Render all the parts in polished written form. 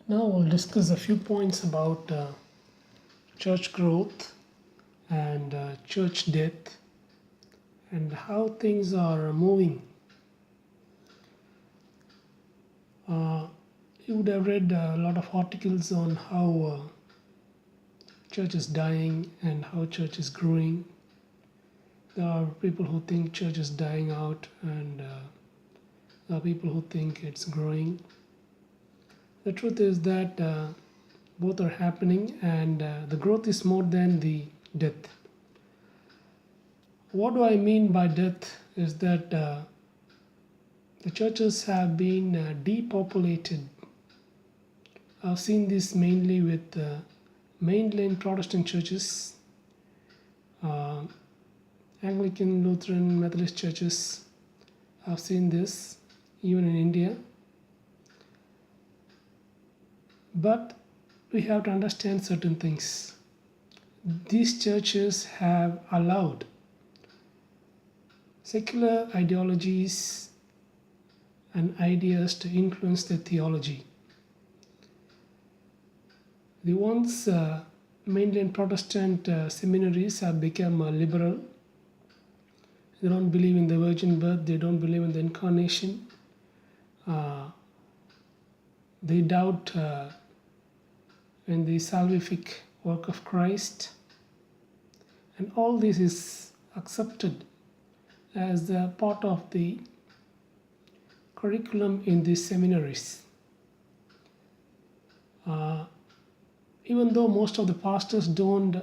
Now we'll discuss a few points about church growth and church death and how things are moving. Uh, you would have read a lot of articles on how church is dying and how church is growing. There are people who think church is dying out, and there are people who think it's growing. The truth is that both are happening, and the growth is more than the death. What do I mean by death is that the churches have been depopulated. I've seen this mainly with mainline Protestant churches, uh, Anglican, Lutheran, Methodist churches. I've seen this even in India. But we have to understand certain things. These churches have allowed secular ideologies and ideas to influence their theology. The once mainline Protestant seminaries have become liberal. They don't believe in the virgin birth, they don't believe in the incarnation. They doubt in the salvific work of Christ. And all this is accepted as a part of the curriculum in these seminaries. Even though most of the pastors don't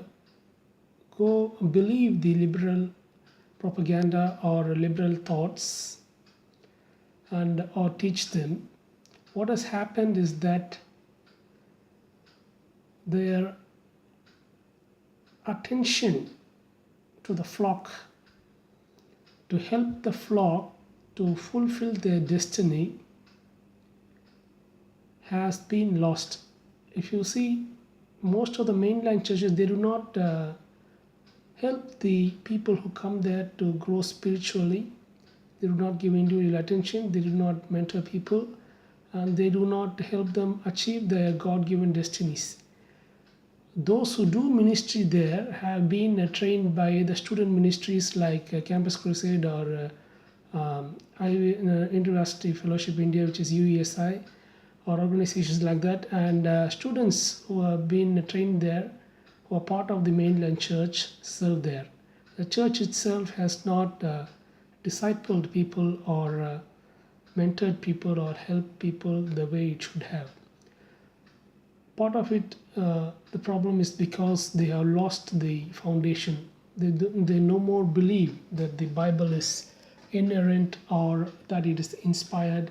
go believe the liberal propaganda or liberal thoughts and or teach them, what has happened is that their attention to the flock, to help the flock to fulfill their destiny, has been lost. If you see, most of the mainline churches, they do not help the people who come there to grow spiritually. They do not give individual attention, they do not mentor people, and they do not help them achieve their God-given destinies. Those who do ministry there have been trained by the student ministries like Campus Crusade or University Fellowship India, which is UESI, or organizations like that, and students who have been trained there, who are part of the mainland church, serve there. The church itself has not discipled people or mentored people or helped people the way it should have. Part of it, the problem is because they have lost the foundation. They no more believe that the Bible is inerrant or that it is inspired,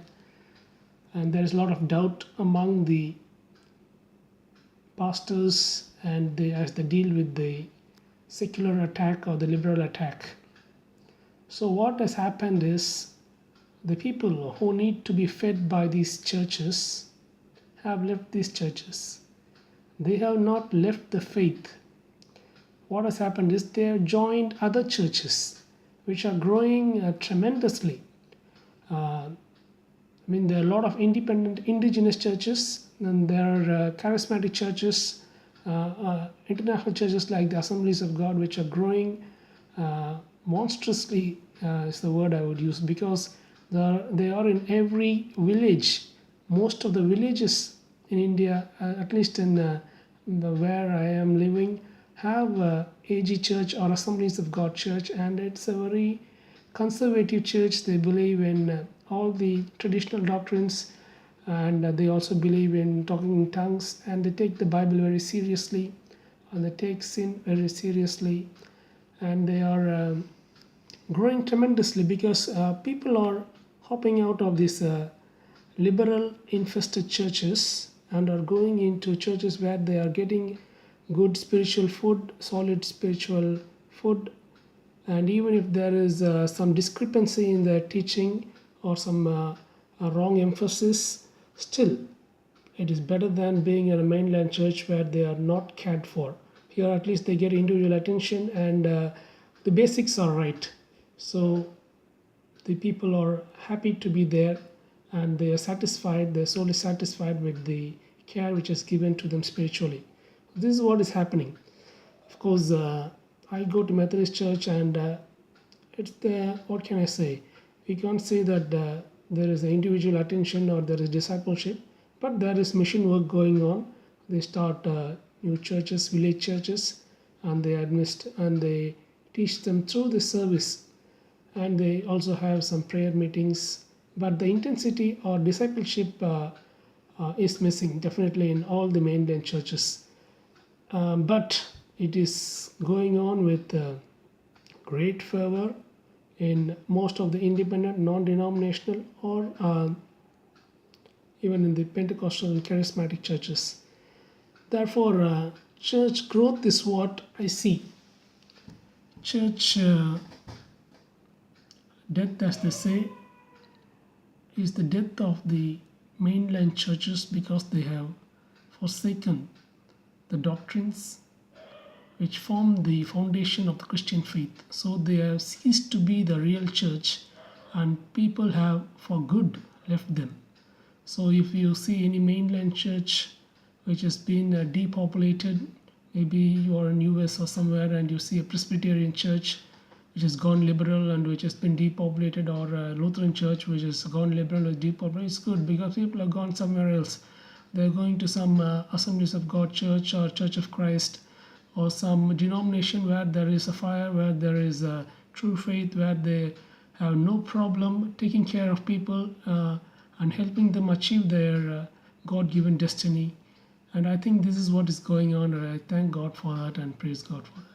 and there is a lot of doubt among the pastors and as they deal with the secular attack or the liberal attack. So what has happened is the people who need to be fed by these churches have left these churches. They have not left the faith. What has happened is they have joined other churches which are growing tremendously. There are a lot of independent indigenous churches, and there are charismatic churches, international churches like the Assemblies of God, which are growing monstrously, is the word I would use, because they are in every village. Most of the villages in India, at least in where I am living, have AG Church or Assemblies of God Church, and it's a very conservative church. They believe in all the traditional doctrines, and they also believe in talking in tongues, and they take the Bible very seriously, and they take sin very seriously, and they are growing tremendously because people are hopping out of these liberal infested churches and are going into churches where they are getting good spiritual food, solid spiritual food, and even if there is some discrepancy in their teaching or some wrong emphasis, still it is better than being in a mainland church where they are not cared for. Here at least they get individual attention, and the basics are right. So the people are happy to be there, and they are satisfied, their soul is satisfied with the care which is given to them spiritually. This is what is happening. Of course, I go to Methodist Church, and it's the, what can I say? We can't say that there is individual attention or there is discipleship, but there is mission work going on. They start new churches, village churches, and they administer and they teach them through the service, and they also have some prayer meetings. But the intensity or discipleship is missing definitely in all the mainland churches. But it is going on with great fervor in most of the independent, non-denominational, or even in the Pentecostal and charismatic churches. Therefore, church growth is what I see. Church death, as they say, is the death of the mainland churches because they have forsaken the doctrines which form the foundation of the Christian faith. So they have ceased to be the real church, and people have for good left them. So if you see any mainland church which has been depopulated, maybe you are in US or somewhere and you see a Presbyterian church which has gone liberal and which has been depopulated, or a Lutheran church which has gone liberal or depopulated, it's good because people have gone somewhere else. They're going to some Assemblies of God church or Church of Christ, or some denomination where there is a fire, where there is a true faith, where they have no problem taking care of people and helping them achieve their God-given destiny. And I think this is what is going on, and I thank God for that and praise God for that.